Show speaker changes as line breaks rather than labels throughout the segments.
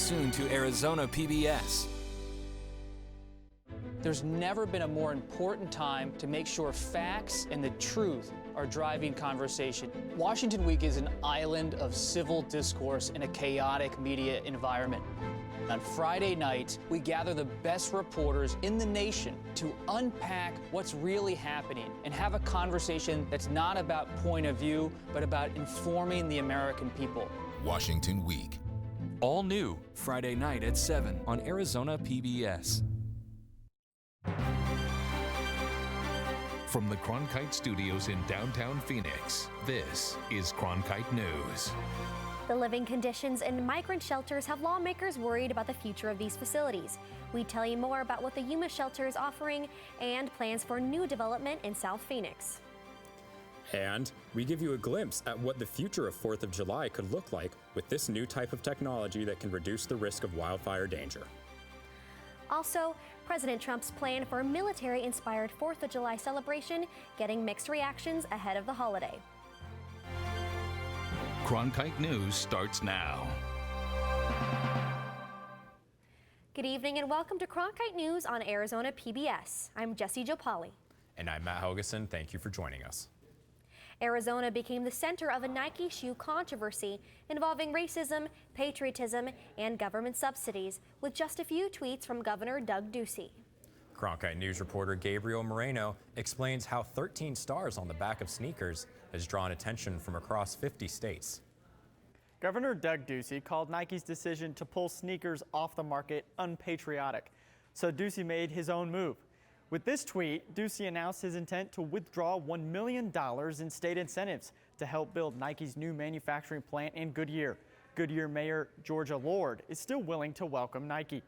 soon to Arizona PBS.
There's never been a more important time to make sure facts and the truth are driving conversation. Washington Week is an island of civil discourse in a chaotic media environment. On Friday nights, we gather the best reporters in the nation to unpack what's really happening and have a conversation that's not about point of view, but about informing the American people.
Washington Week. All new Friday night at 7 on Arizona PBS.
From the Cronkite Studios in downtown Phoenix, this is Cronkite News.
The living conditions in migrant shelters have lawmakers worried about the future of these facilities. We tell you more about what the Yuma shelter is offering and plans for new development in South Phoenix.
And we give you a glimpse at what the future of 4th of July could look like with this new type of technology that can reduce the risk of wildfire danger.
Also, President Trump's plan for a military-inspired 4th of July celebration getting mixed reactions ahead of the holiday.
Cronkite News starts now.
Good evening and welcome to Cronkite News on Arizona PBS. I'm Jessie Jopali.
And I'm Matt Helgeson. Thank you for joining us.
Arizona became the center of a Nike shoe controversy involving racism, patriotism, and government subsidies, with just a few tweets from Governor Doug Ducey.
Cronkite News reporter Gabriel Moreno explains how 13 stars on the back of sneakers has drawn attention from across 50 states.
Governor Doug Ducey called Nike's decision to pull sneakers off the market unpatriotic, so Ducey made his own move. With this tweet, Ducey announced his intent to withdraw $1 million in state incentives to help build Nike's new manufacturing plant in Goodyear. Goodyear Mayor Georgia Lord is still willing to welcome Nike.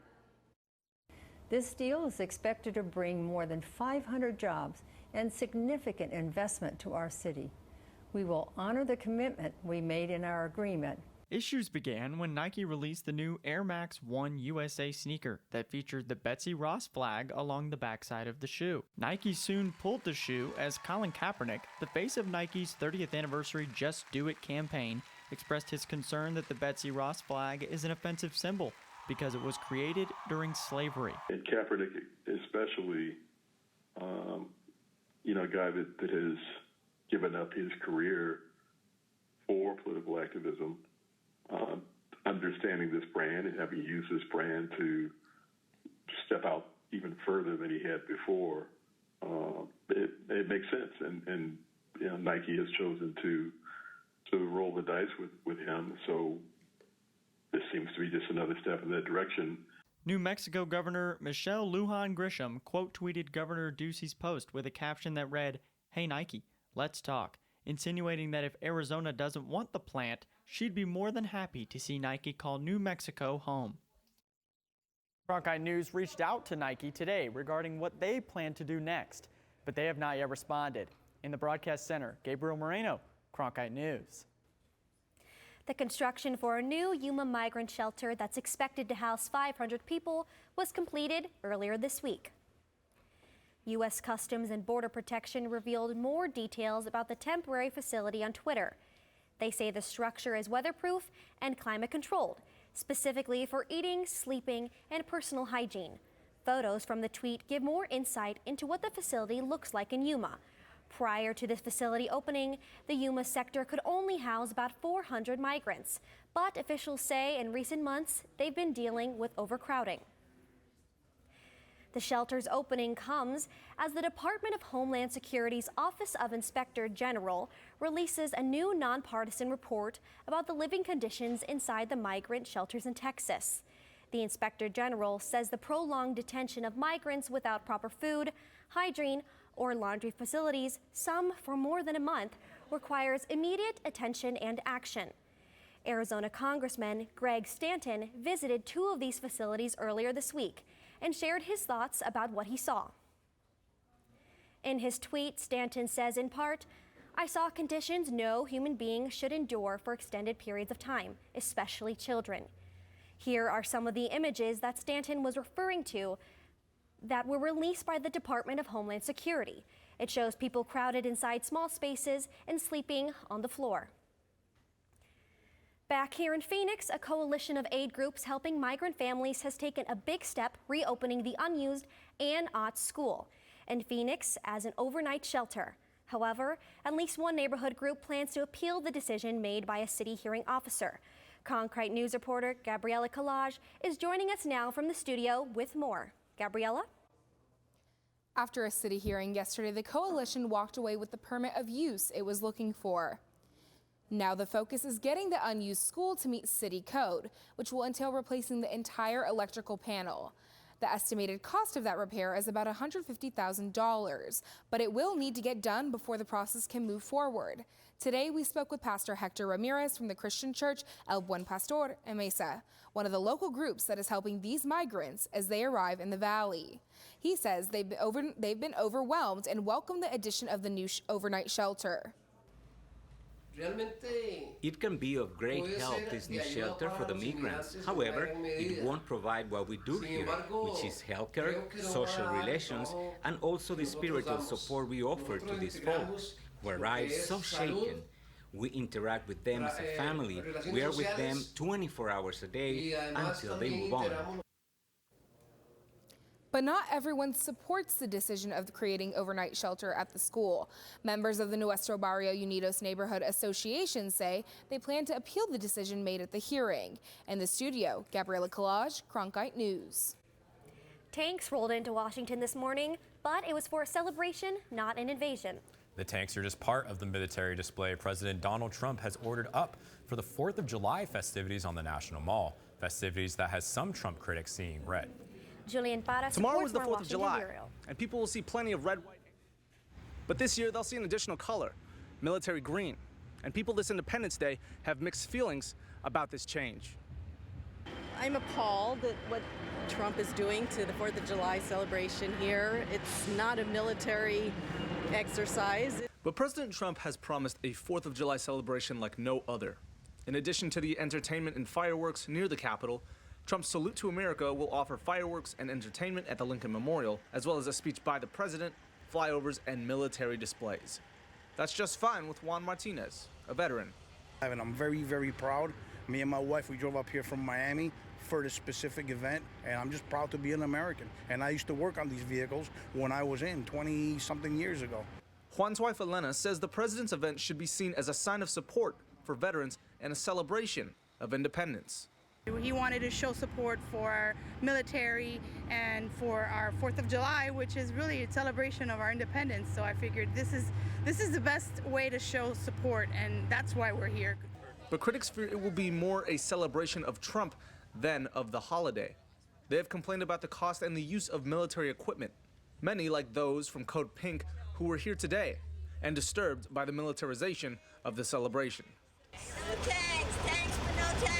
This deal is expected to bring more than 500 jobs and significant investment to our city. We will honor the commitment we made in our agreement.
Issues began when Nike released the new Air Max 1 USA sneaker that featured the Betsy Ross flag along the backside of the shoe. Nike soon pulled the shoe as Colin Kaepernick, the face of Nike's 30th anniversary Just Do It campaign, expressed his concern that the Betsy Ross flag is an offensive symbol because it was created during slavery.
And Kaepernick especially, a guy that has given up his career for political activism, understanding this brand and having used this brand to step out even further than he had before, it makes sense. And Nike has chosen to roll the dice with him. So this seems to be just another step in that direction.
New Mexico Governor Michelle Lujan Grisham quote-tweeted Governor Ducey's post with a caption that read, "Hey Nike, let's talk," insinuating that if Arizona doesn't want the plant, she'd be more than happy to see Nike call New Mexico home. Cronkite News reached out to Nike today regarding what they plan to do next, but they have not yet responded. In the broadcast center, Gabriel Moreno, Cronkite News.
The construction for a new Yuma migrant shelter that's expected to house 500 people was completed earlier this week. U.S. Customs and Border Protection revealed more details about the temporary facility on Twitter. They say the structure is weatherproof and climate controlled, specifically for eating, sleeping, and personal hygiene. Photos from the tweet give more insight into what the facility looks like in Yuma. Prior to this facility opening, the Yuma sector could only house about 400 migrants, but officials say in recent months they've been dealing with overcrowding. The shelter's opening comes as the Department of Homeland Security's Office of Inspector General releases a new nonpartisan report about the living conditions inside the migrant shelters in Texas. The Inspector General says the prolonged detention of migrants without proper food, hygiene, or laundry facilities, some for more than a month, requires immediate attention and action. Arizona Congressman Greg Stanton visited 2 of these facilities earlier this week and shared his thoughts about what he saw. In his tweet, Stanton says in part, "I saw conditions no human being should endure for extended periods of time, especially children." Here are some of the images that Stanton was referring to that were released by the Department of Homeland Security. It shows people crowded inside small spaces and sleeping on the floor. Back here in Phoenix, a coalition of aid groups helping migrant families has taken a big step reopening the unused Ann Ott School in Phoenix as an overnight shelter. However, at least one neighborhood group plans to appeal the decision made by a city hearing officer. Cronkite News reporter Gabriella Collage is joining us now from the studio with more. Gabriella?
After a city hearing yesterday, the coalition walked away with the permit of use it was looking for. Now the focus is getting the unused school to meet city code, which will entail replacing the entire electrical panel. The estimated cost of that repair is about $150,000, but it will need to get done before the process can move forward. Today, we spoke with Pastor Hector Ramirez from the Christian church El Buen Pastor en Mesa, one of the local groups that is helping these migrants as they arrive in the valley. He says they've been overwhelmed and welcome the addition of the new overnight shelter.
It can be of great help, this new shelter for the migrants. However, it won't provide what we do here, which is healthcare, social relations, and also the spiritual support we offer to these folks, who arrive so shaken. We interact with them as a family. We are with them 24 hours a day until they move on.
But not everyone supports the decision of creating overnight shelter at the school. Members of the Nuestro Barrio Unidos Neighborhood Association say they plan to appeal the decision made at the hearing. In the studio, Gabriella Collage, Cronkite News.
Tanks rolled into Washington this morning, but it was for a celebration, not an invasion.
The tanks are just part of the military display President Donald Trump has ordered up for the 4th of July festivities on the National Mall, festivities that has some Trump critics seeing red.
Julian Parra.
Tomorrow is the 4th of July, and people will see plenty of red, white. But this year, they'll see an additional color, military green. And people this Independence Day have mixed feelings about this change.
I'm appalled at what Trump is doing to the 4th of July celebration here. It's not a military exercise.
But President Trump has promised a 4th of July celebration like no other. In addition to the entertainment and fireworks near the Capitol, Trump's Salute to America will offer fireworks and entertainment at the Lincoln Memorial, as well as a speech by the president, flyovers, and military displays. That's just fine with Juan Martinez, a veteran.
And I'm very, very proud. Me and my wife, we drove up here from Miami for this specific event, and I'm just proud to be an American. And I used to work on these vehicles when I was in 20-something years ago.
Juan's wife, Elena, says the president's event should be seen as a sign of support for veterans and a celebration of independence.
He wanted to show support for our military and for our 4th of July, which is really a celebration of our independence. So I figured this is the best way to show support, and that's why we're here.
But critics fear it will be more a celebration of Trump than of the holiday. They have complained about the cost and the use of military equipment. Many, like those from Code Pink, who were here today and disturbed by the militarization of the celebration.
No tanks, tanks for no tanks.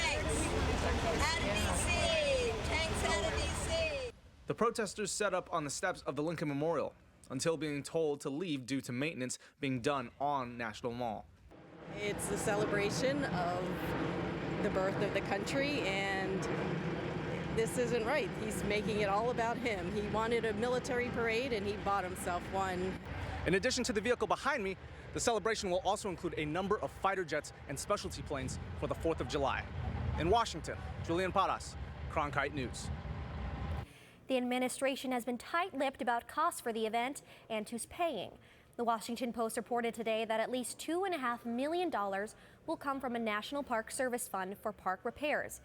Out of D.C., tanks out of D.C.
The protesters set up on the steps of the Lincoln Memorial until being told to leave due to maintenance being done on National Mall.
It's a celebration of the birth of the country, and this isn't right. He's making it all about him. He wanted a military parade, and he bought himself one.
In addition to the vehicle behind me, the celebration will also include a number of fighter jets and specialty planes for the 4th of July. In Washington, Julian Parras, Cronkite News.
The administration has been tight-lipped about costs for the event and who's paying. The Washington Post reported today that at least $2.5 million will come from a National Park Service fund for park repairs.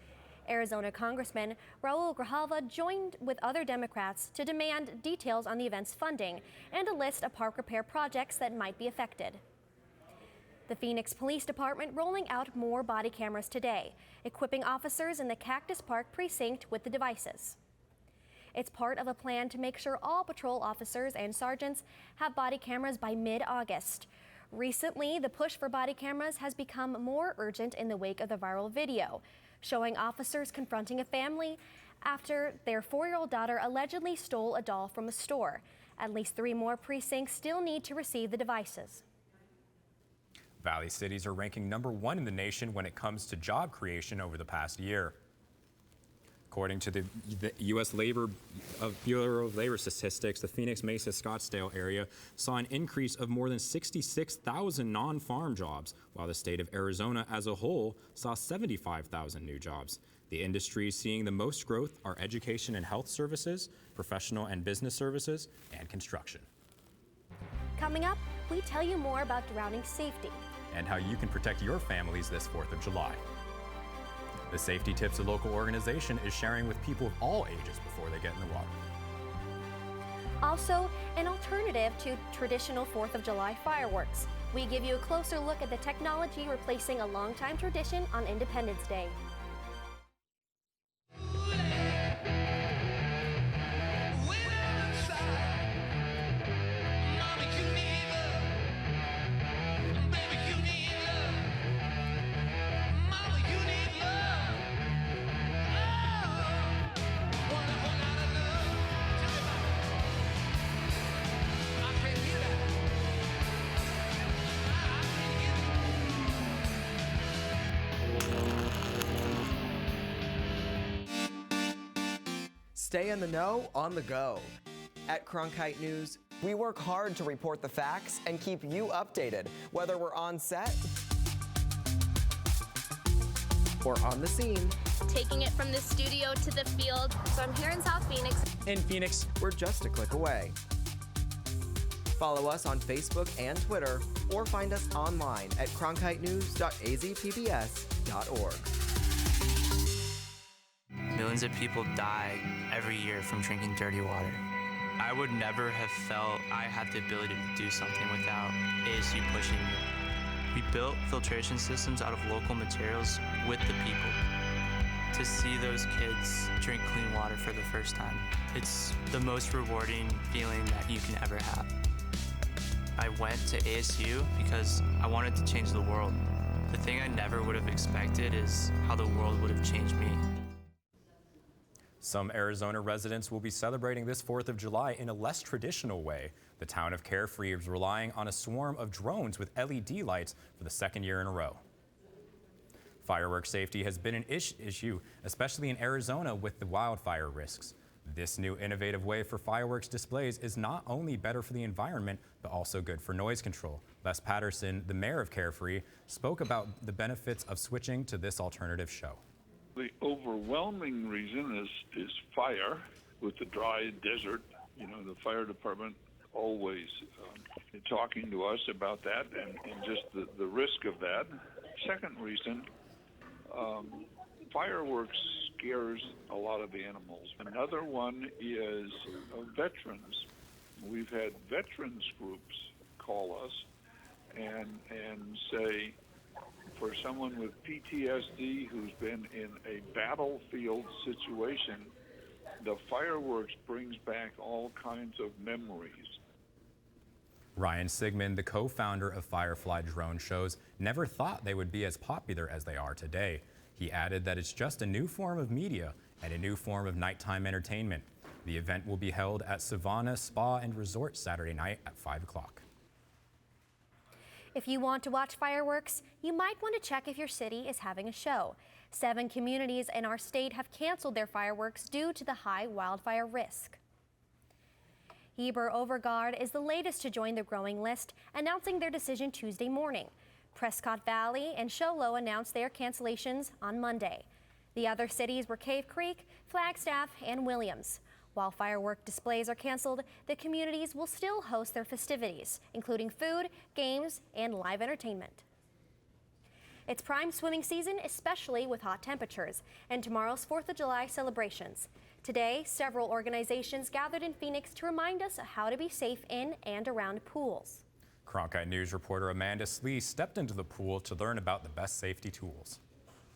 Arizona Congressman Raul Grijalva joined with other Democrats to demand details on the event's funding and a list of park repair projects that might be affected. The Phoenix Police Department rolling out more body cameras today, equipping officers in the Cactus Park precinct with the devices. It's part of a plan to make sure all patrol officers and sergeants have body cameras by mid-August. Recently, the push for body cameras has become more urgent in the wake of the viral video, showing officers confronting a family after their 4-year-old daughter allegedly stole a doll from a store. At least 3 more precincts still need to receive the devices.
Valley cities are ranking #1 in the nation when it comes to job creation over the past year. According to the U.S. Bureau of Labor Statistics, the Phoenix Mesa Scottsdale area saw an increase of more than 66,000 non-farm jobs, while the state of Arizona as a whole saw 75,000 new jobs. The industries seeing the most growth are education and health services, professional and business services, and construction.
Coming up, we tell you more about drowning safety
and how you can protect your families this 4th of July. The safety tips a local organization is sharing with people of all ages before they get in the water.
Also, an alternative to traditional 4th of July fireworks. We give you a closer look at the technology replacing a longtime tradition on Independence Day.
Stay in the know on the go. At Cronkite News, we work hard to report the facts and keep you updated, whether we're on set or on the scene.
Taking it from the studio to the field. So I'm here in South Phoenix.
In Phoenix, we're just a click away. Follow us on Facebook and Twitter, or find us online at cronkitenews.azpbs.org.
Millions of people die every year from drinking dirty water. I would never have felt I had the ability to do something without ASU pushing me. We built filtration systems out of local materials with the people. To see those kids drink clean water for the first time, it's the most rewarding feeling that you can ever have. I went to ASU because I wanted to change the world. The thing I never would have expected is how the world would have changed me.
Some Arizona residents will be celebrating this 4th of July in a less traditional way. The town of Carefree is relying on a swarm of drones with LED lights for the 2nd year in a row. Fireworks safety has been an issue, especially in Arizona with the wildfire risks. This new innovative way for fireworks displays is not only better for the environment, but also good for noise control. Les Patterson, the mayor of Carefree, spoke about the benefits of switching to this alternative show.
The overwhelming reason is fire. With the dry desert, the fire department always talking to us about that and just the risk of that. Second reason, fireworks scares a lot of animals. Another one is veterans. We've had veterans groups call us and say, for someone with PTSD who's been in a battlefield situation, the fireworks brings back all kinds of memories.
Ryan Sigmund, the co-founder of Firefly Drone Shows, never thought they would be as popular as they are today. He added that it's just a new form of media and a new form of nighttime entertainment. The event will be held at Savannah Spa and Resort Saturday night at 5 o'clock.
If you want to watch fireworks, you might want to check if your city is having a show. 7 communities in our state have canceled their fireworks due to the high wildfire risk. Heber Overgaard is the latest to join the growing list, announcing their decision Tuesday morning. Prescott Valley and Show Low announced their cancellations on Monday. The other cities were Cave Creek, Flagstaff, and Williams. While firework displays are canceled, the communities will still host their festivities, including food, games, and live entertainment. It's prime swimming season, especially with hot temperatures, and tomorrow's 4th of July celebrations. Today, several organizations gathered in Phoenix to remind us how to be safe in and around pools.
Cronkite News reporter Amanda Slee stepped into the pool to learn about the best safety tools.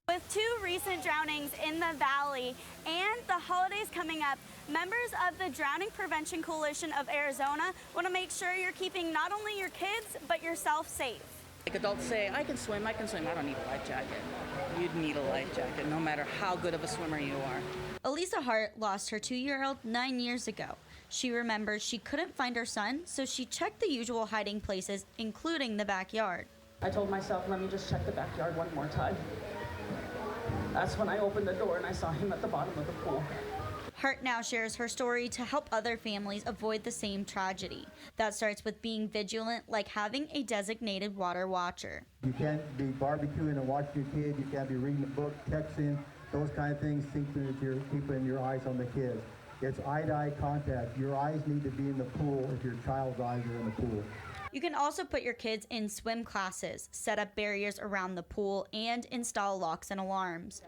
With 2 recent drownings in the valley and the holidays coming up, members of the Drowning Prevention Coalition of Arizona want to make sure you're keeping not only your kids, but yourself safe.
Like adults say, I can swim, I don't need a life jacket. You'd need a life jacket no matter how good of a swimmer you are.
Elisa Hart lost her 2-year-old 9 years ago. She remembers she couldn't find her son, so she checked the usual hiding places, including the backyard.
I told myself, let me just check the backyard one more time.
That's when I opened the door and I saw him at the bottom of the pool.
Hart now shares her story to help other families avoid the same tragedy. That starts with being vigilant, like having a designated water watcher.
You can't be barbecuing and watching your kid. You can't be reading a book, texting, those kind of things, keeping your eyes on the kids. It's eye-to-eye contact. Your eyes need to be in the pool if your child's eyes are in the pool.
You can also put your kids in swim classes, set up barriers around the pool, and install locks and alarms.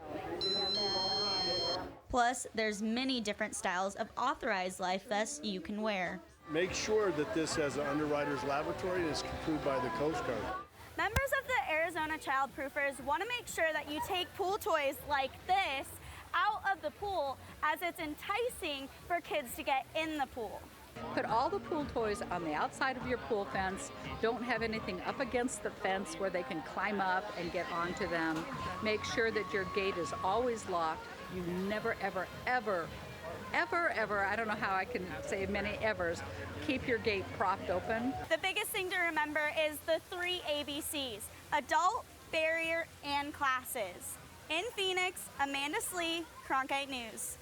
Plus, there's many different styles of authorized life vests you can wear.
Make sure that this has an underwriter's laboratory and is approved by the Coast Guard.
Members of the Arizona Child Proofers want to make sure that you take pool toys like this out of the pool, as it's enticing for kids to get in the pool.
Put all the pool toys on the outside of your pool fence. Don't have anything up against the fence where they can climb up and get onto them. Make sure that your gate is always locked. You never, ever, ever, ever, ever, I don't know how I can say many evers, keep your gate propped open.
The biggest thing to remember is the 3 ABCs: adult, barrier, and classes. In Phoenix, Amanda Slee, Cronkite News.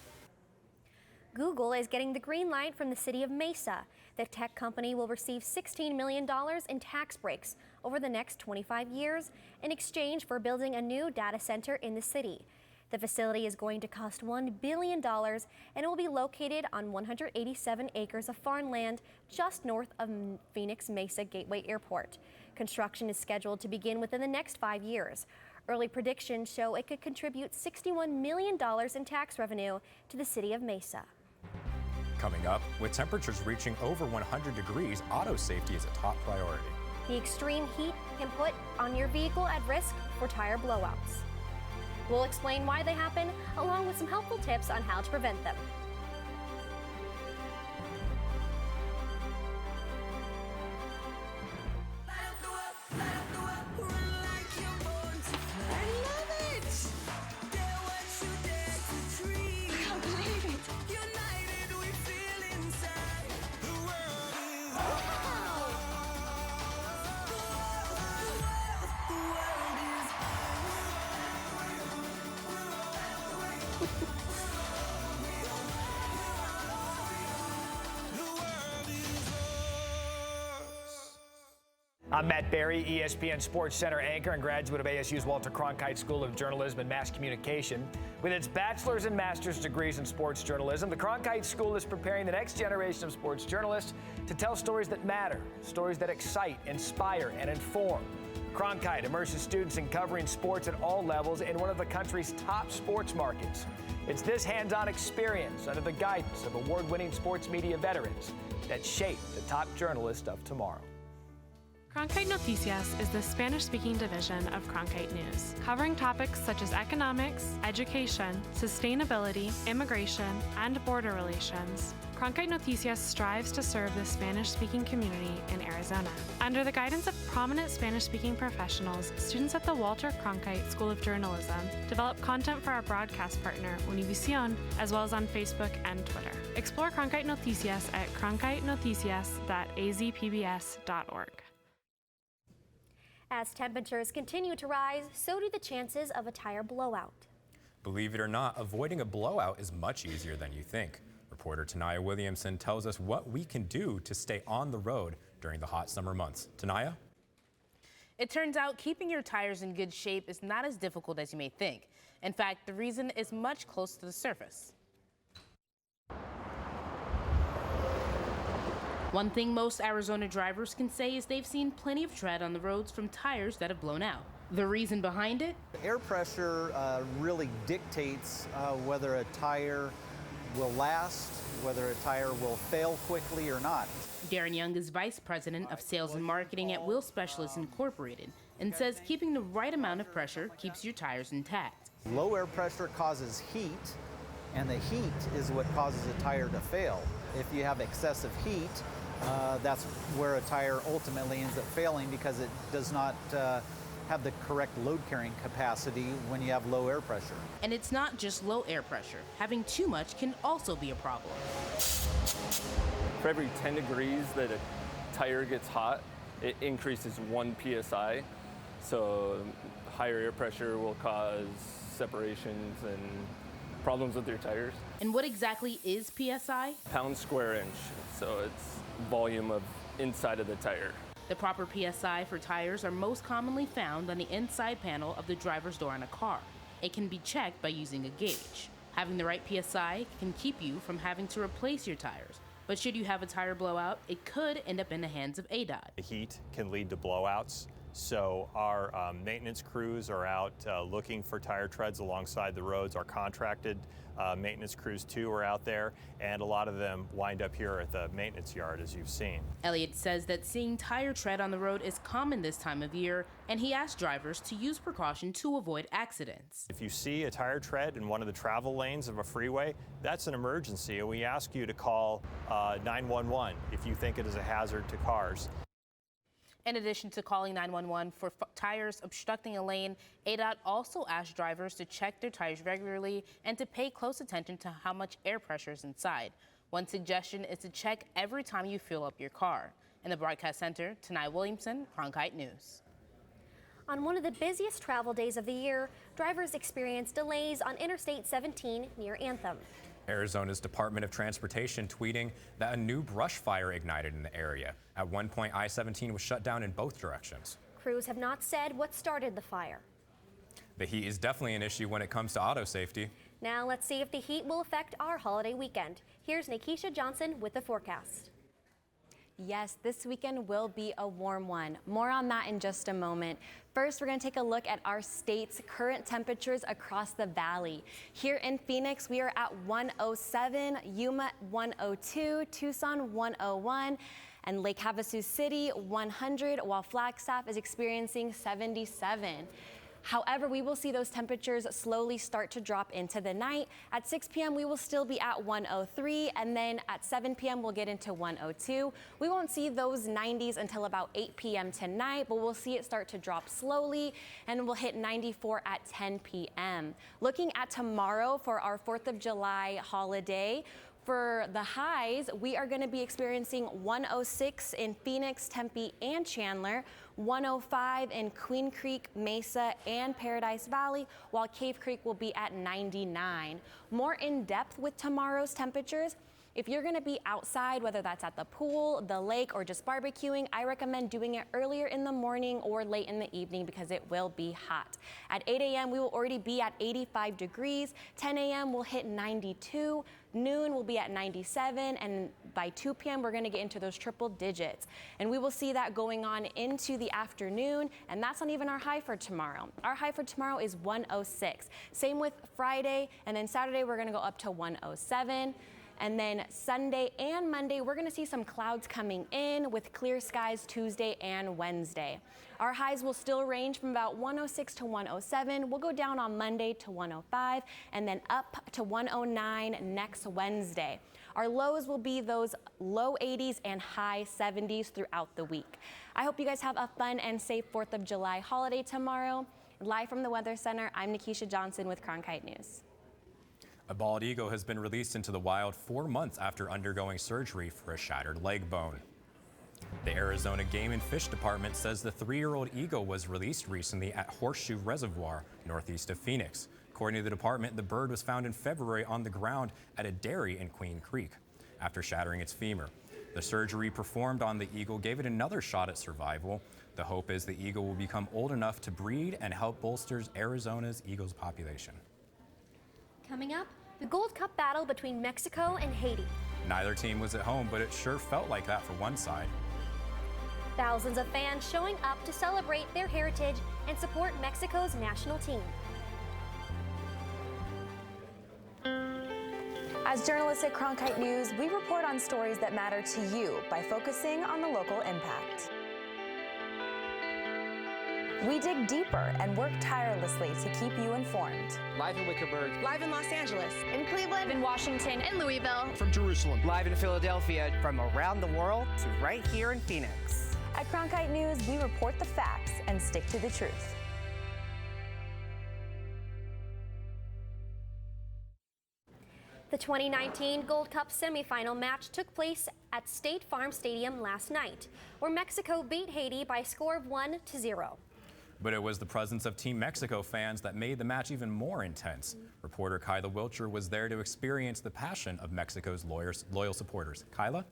Google is getting the green light from the city of Mesa. The tech company will receive $16 million in tax breaks over the next 25 years in exchange for building a new data center in the city. The facility is going to cost $1 billion and it will be located on 187 acres of farmland just north of Phoenix Mesa Gateway Airport. Construction is scheduled to begin within the next 5 years. Early predictions show it could contribute $61 million in tax revenue to the city of Mesa.
Coming up, with temperatures reaching over 100 degrees, auto safety is a top priority.
The extreme heat can put on your vehicle at risk for tire blowouts. We'll explain why they happen, along with some helpful tips on how to prevent them.
I'm Matt Berry, ESPN Sports Center anchor and graduate of ASU's Walter Cronkite School of Journalism and Mass Communication. With its bachelor's and master's degrees in sports journalism, the Cronkite School is preparing the next generation of sports journalists to tell stories that matter, stories that excite, inspire, and inform. Cronkite immerses students in covering sports at all levels in one of the country's top sports markets. It's this hands-on experience under the guidance of award-winning sports media veterans that shape the top journalists of tomorrow.
Cronkite Noticias is the Spanish-speaking division of Cronkite News, covering topics such as economics, education, sustainability, immigration, and border relations. Cronkite Noticias strives to serve the Spanish-speaking community in Arizona. Under the guidance of prominent Spanish-speaking professionals, students at the Walter Cronkite School of Journalism develop content for our broadcast partner, Univision, as well as on Facebook and Twitter. Explore Cronkite Noticias at cronkitenoticias.azpbs.org.
As temperatures continue to rise, so do the chances of a tire blowout.
Believe it or not, avoiding a blowout is much easier than you think. Reporter Tanaya Williamson tells us what we can do to stay on the road during the hot summer months. Tanaya?
It turns out keeping your tires in good shape is not as difficult as you may think. In fact, the reason is much closer to the surface. One thing most Arizona drivers can say is they've seen plenty of tread on the roads from tires that have blown out. The reason behind it?
Air pressure really dictates whether a tire will last, whether a tire will fail quickly or not.
Darren Young is Vice President of Sales and Marketing at Wheel Specialists Incorporated and says keeping the right amount of pressure keeps your tires intact.
Low air pressure causes heat, and the heat is what causes a tire to fail. If you have excessive heat, that's where a tire ultimately ends up failing because it does not have the correct load carrying capacity when you have low air pressure.
And it's not just low air pressure. Having too much can also be a problem.
For every 10 degrees that a tire gets hot, it increases 1 psi. So higher air pressure will cause separations and problems with your tires.
And what exactly is PSI?
Pound square inch, so it's volume of inside of the tire.
The proper PSI for tires are most commonly found on the inside panel of the driver's door in a car. It can be checked by using a gauge. Having the right PSI can keep you from having to replace your tires. But should you have a tire blowout, it could end up in the hands of ADOT.
The heat can lead to blowouts, so our maintenance crews are out looking for tire treads alongside the roads. Our contracted maintenance crews too are out there, and a lot of them wind up here at the maintenance yard, as you've seen.
Elliott says that seeing tire tread on the road is common this time of year, and he asked drivers to use precaution to avoid accidents.
If you see a tire tread in one of the travel lanes of a freeway, that's an emergency, and we ask you to call 911 if you think it is a hazard to cars.
In addition to calling 911 for tires obstructing a lane, ADOT also asked drivers to check their tires regularly and to pay close attention to how much air pressure is inside. One suggestion is to check every time you fill up your car. In the broadcast center, Tanai Williamson, Cronkite News.
On one of the busiest travel days of the year, drivers experienced delays on Interstate 17 near Anthem.
Arizona's Department of Transportation tweeting that a new brush fire ignited in the area. At one point, I-17 was shut down in both directions.
Crews have not said what started the fire.
The heat is definitely an issue when it comes to auto safety.
Now let's see if the heat will affect our holiday weekend. Here's Nikisha Johnson with the forecast.
Yes, this weekend will be a warm one. More on that in just a moment. First, we're going to take a look at our state's current temperatures across the valley. Here in Phoenix, we are at 107, Yuma 102, Tucson 101, and Lake Havasu City 100, while Flagstaff is experiencing 77. However, we will see those temperatures slowly start to drop into the night. At 6 p.m., we will still be at 103, and then at 7 p.m., we'll get into 102. We won't see those 90s until about 8 p.m. tonight, but we'll see it start to drop slowly, and we'll hit 94 at 10 p.m. Looking at tomorrow for our 4th of July holiday, for the highs, we are going to be experiencing 106 in Phoenix, Tempe, and Chandler, 105 in Queen Creek, Mesa, and Paradise Valley, while Cave Creek will be at 99. More in depth with tomorrow's temperatures. If you're going to be outside, whether that's at the pool, the lake, or just barbecuing, I recommend doing it earlier in the morning or late in the evening because it will be hot. At 8 a.m., we will already be at 85 degrees. 10 a.m., we'll hit 92. Noon, we'll be at 97. And by 2 p.m., we're going to get into those triple digits. And we will see that going on into the afternoon. And that's not even our high for tomorrow. Our high for tomorrow is 106. Same with Friday. And then Saturday, we're going to go up to 107. And then Sunday and Monday, we're going to see some clouds coming in with clear skies Tuesday and Wednesday. Our highs will still range from about 106 to 107. We'll go down on Monday to 105 and then up to 109 next Wednesday. Our lows will be those low 80s and high 70s throughout the week. I hope you guys have a fun and safe 4th of July holiday tomorrow. Live from the Weather Center, I'm Nikisha Johnson with Cronkite News.
A bald eagle has been released into the wild 4 months after undergoing surgery for a shattered leg bone. The Arizona Game and Fish Department says the 3-year-old eagle was released recently at Horseshoe Reservoir, northeast of Phoenix. According to the department, the bird was found in February on the ground at a dairy in Queen Creek after shattering its femur. The surgery performed on the eagle gave it another shot at survival. The hope is the eagle will become old enough to breed and help bolster Arizona's eagles population.
Coming up, the Gold Cup battle between Mexico and Haiti.
Neither team was at home, but it sure felt like that for one side.
Thousands of fans showing up to celebrate their heritage and support Mexico's national team.
As journalists at Cronkite News, we report on stories that matter to you by focusing on the local impact. We dig deeper and work tirelessly to keep you informed.
Live in Wickenburg.
Live in Los Angeles.
In Cleveland, in Washington, in Louisville.
From Jerusalem. Live in Philadelphia. From around the world to right here in Phoenix.
At Cronkite News, we report the facts and stick to the truth.
The 2019 Gold Cup semifinal match took place at State Farm Stadium last night, where Mexico beat Haiti by a score of 1-0.
But it was the presence of Team Mexico fans that made the match even more intense. Reporter Kyla Wilcher was there to experience the passion of Mexico's loyal supporters. Kyla?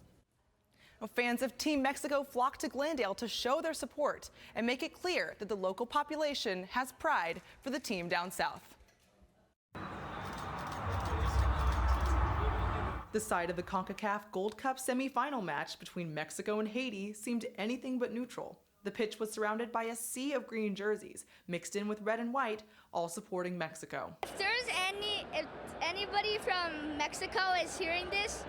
Fans of Team Mexico flocked to Glendale to show their support and make it clear that the local population has pride for the team down south. The site of the CONCACAF Gold Cup semifinal match between Mexico and Haiti seemed anything but neutral. The pitch was surrounded by a sea of green jerseys, mixed in with red and white, all supporting Mexico.
If anybody from Mexico is hearing this,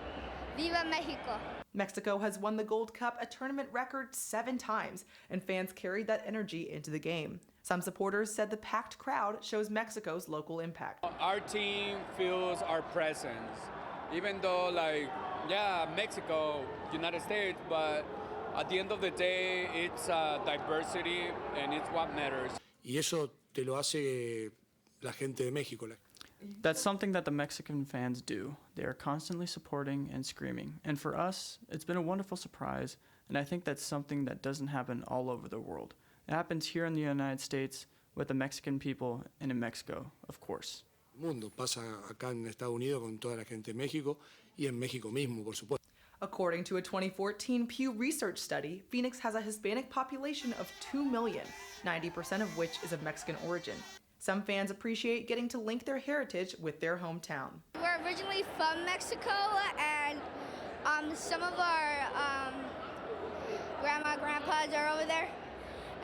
Viva Mexico.
Mexico has won the Gold Cup a tournament record 7 times, and fans carried that energy into the game. Some supporters said the packed crowd shows Mexico's local impact.
Our team feels our presence, even though, Mexico, United States, but at the end of the day, it's diversity, and it's what matters.
Y eso te lo hace la gente de México.
That's something that the Mexican fans do. They are constantly supporting and screaming. And for us, it's been a wonderful surprise, and I think that's something that doesn't happen all over the world. It happens here in the United States with the Mexican people and in Mexico, of course.
El mundo pasa acá en Estados Unidos con toda la gente de México y en México mismo, por supuesto.
According to a 2014 Pew Research study, Phoenix has a Hispanic population of 2 million, 90% of which is of Mexican origin. Some fans appreciate getting to link their heritage with their hometown.
We're originally from Mexico, and some of our grandpas are over there,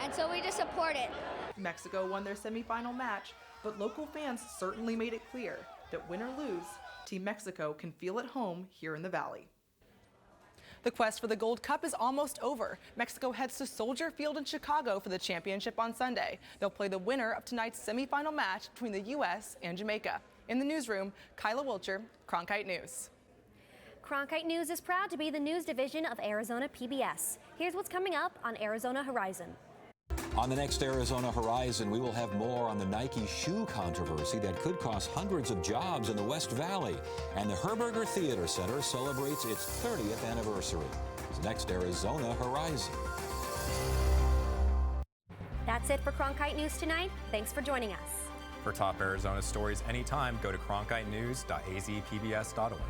and so we just support it.
Mexico won their semifinal match, but local fans certainly made it clear that win or lose, Team Mexico can feel at home here in the Valley. The quest for the Gold Cup is almost over. Mexico heads to Soldier Field in Chicago for the championship on Sunday. They'll play the winner of tonight's semifinal match between the U.S. and Jamaica. In the newsroom, Kyla Wilcher, Cronkite News.
Cronkite News is proud to be the news division of Arizona PBS. Here's what's coming up on Arizona Horizon.
On the next Arizona Horizon, we will have more on the Nike shoe controversy that could cost hundreds of jobs in the West Valley. And the Herberger Theater Center celebrates its 30th anniversary. It's next Arizona Horizon.
That's it for Cronkite News tonight. Thanks for joining us.
For top Arizona stories anytime, go to cronkitenews.azpbs.org.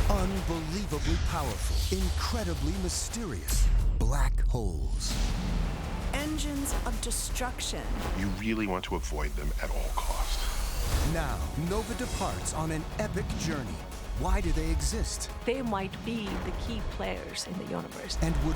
Unbelievably powerful, incredibly mysterious black holes.
Engines of destruction.
You really want to avoid them at all costs.
Now, Nova departs on an epic journey. Why do they exist?
They might be the key players in the universe.
And would